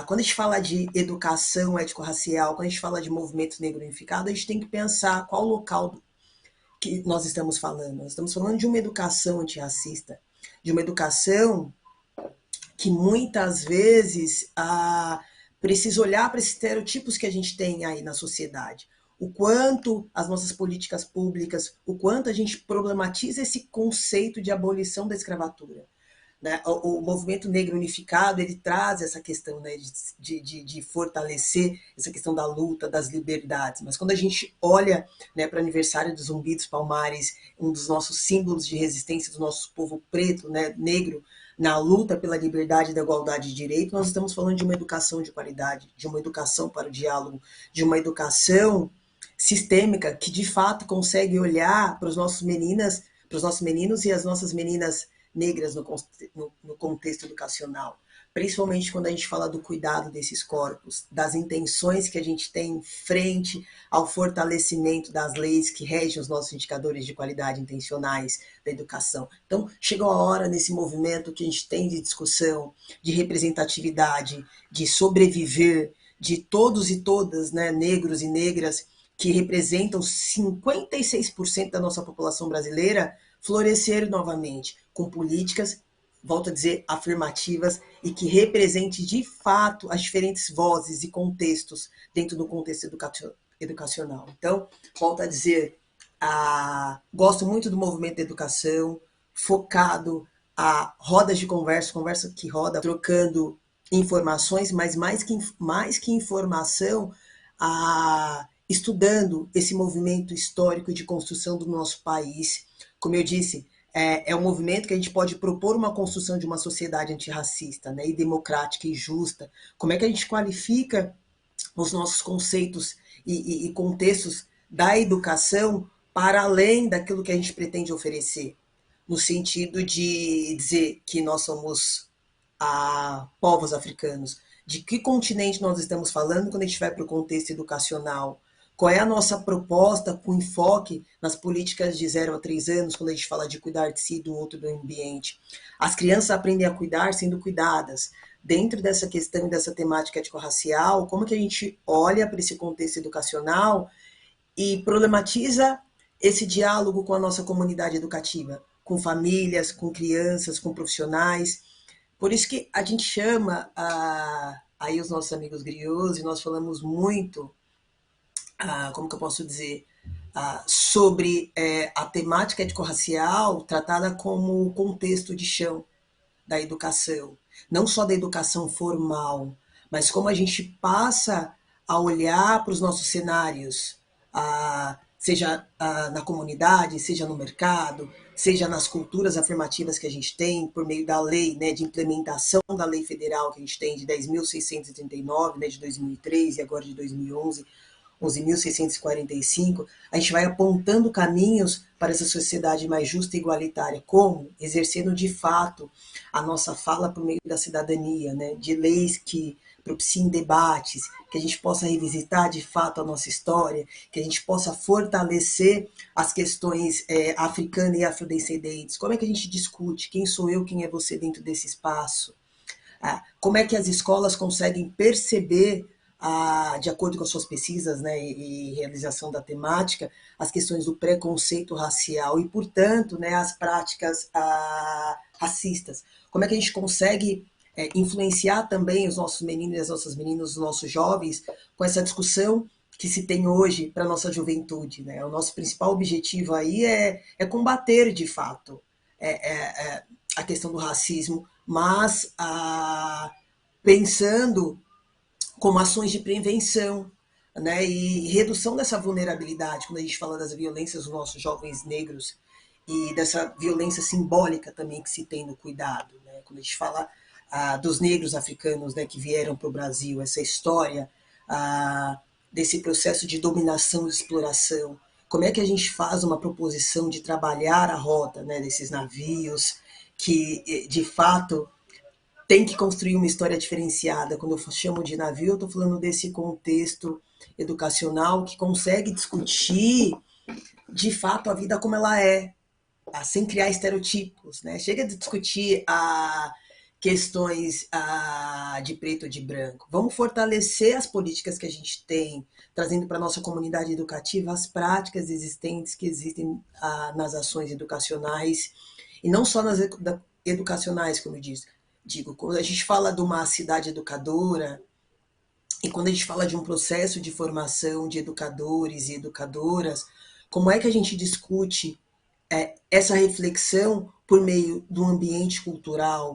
Quando a gente fala de educação étnico-racial, quando a gente fala de movimento negro unificado, a gente tem que pensar qual local que nós estamos falando. Nós estamos falando de uma educação antirracista, de uma educação que muitas vezes precisa olhar para esses estereotipos que a gente tem aí na sociedade. O quanto as nossas políticas públicas, o quanto a gente problematiza esse conceito de abolição da escravatura. Né? O movimento negro unificado ele traz essa questão, né, de fortalecer essa questão da luta, das liberdades. Mas quando a gente olha, né, para o aniversário do Zumbi dos Palmares, um dos nossos símbolos de resistência do nosso povo preto, né, negro, na luta pela liberdade e da igualdade de direito, nós estamos falando de uma educação de qualidade, de uma educação para o diálogo, de uma educação sistêmica que de fato consegue olhar para os nossos meninos e as nossas meninas negras no contexto educacional, principalmente quando a gente fala do cuidado desses corpos, das intenções que a gente tem frente ao fortalecimento das leis que regem os nossos indicadores de qualidade intencionais da educação. Então, chegou a hora nesse movimento que a gente tem de discussão, de representatividade, de sobreviver, de todos e todas, né, negros e negras, que representam 56% da nossa população brasileira, florescer novamente, com políticas, volto a dizer, afirmativas e que represente de fato as diferentes vozes e contextos dentro do contexto educacional. Então, volto a dizer, gosto muito do movimento de educação, focado a rodas de conversa, conversa que roda, trocando informações, mas mais que informação, estudando esse movimento histórico de construção do nosso país. Como eu disse, é um movimento que a gente pode propor uma construção de uma sociedade antirracista, né, e democrática e justa. Como é que a gente qualifica os nossos conceitos e contextos da educação para além daquilo que a gente pretende oferecer, no sentido de dizer que nós somos povos africanos. De que continente nós estamos falando quando a gente vai para o contexto educacional? Qual é a nossa proposta com enfoque nas políticas de 0 a 3 anos, quando a gente fala de cuidar de si, do outro, do ambiente? As crianças aprendem a cuidar sendo cuidadas. Dentro dessa questão, dessa temática étnico-racial, como que a gente olha para esse contexto educacional e problematiza esse diálogo com a nossa comunidade educativa, com famílias, com crianças, com profissionais? Por isso que a gente chama aí os nossos amigos griots, e nós falamos muito, como que eu posso dizer, sobre a temática étnico-racial tratada como contexto de chão da educação. Não só da educação formal, mas como a gente passa a olhar para os nossos cenários, seja na comunidade, seja no mercado, seja nas culturas afirmativas que a gente tem, por meio da lei, né, de implementação da lei federal que a gente tem de 10.639, né, de 2003 e agora de 2011, 11.645, a gente vai apontando caminhos para essa sociedade mais justa e igualitária. Como? Exercendo de fato a nossa fala por meio da cidadania, né? De leis que propiciem debates, que a gente possa revisitar de fato a nossa história, que a gente possa fortalecer as questões africanas e afrodescendentes. Como é que a gente discute? Quem sou eu, quem é você dentro desse espaço? Como é que as escolas conseguem perceber, de acordo com as suas pesquisas, né, e realização da temática, as questões do preconceito racial e, portanto, né, as práticas racistas? Como é que a gente consegue influenciar também os nossos meninos e as nossas meninas, os nossos jovens, com essa discussão que se tem hoje para a nossa juventude? Né? O nosso principal objetivo aí é combater, de fato, a questão do racismo, mas pensando como ações de prevenção, né, e redução dessa vulnerabilidade, quando a gente fala das violências dos nossos jovens negros e dessa violência simbólica também que se tem no cuidado. Né, quando a gente fala dos negros africanos, né, que vieram para o Brasil, essa história desse processo de dominação e exploração, como é que a gente faz uma proposição de trabalhar a rota, né, desses navios, que de fato tem que construir uma história diferenciada. Quando eu chamo de navio, eu estou falando desse contexto educacional que consegue discutir de fato a vida como ela é, sem criar estereotipos. Né? Chega de discutir questões de preto ou de branco. Vamos fortalecer as políticas que a gente tem, trazendo para a nossa comunidade educativa as práticas existentes que existem nas ações educacionais, e não só nas educacionais, como eu disse. Digo, quando a gente fala de uma cidade educadora, e quando a gente fala de um processo de formação de educadores e educadoras, como é que a gente discute essa reflexão por meio do ambiente cultural,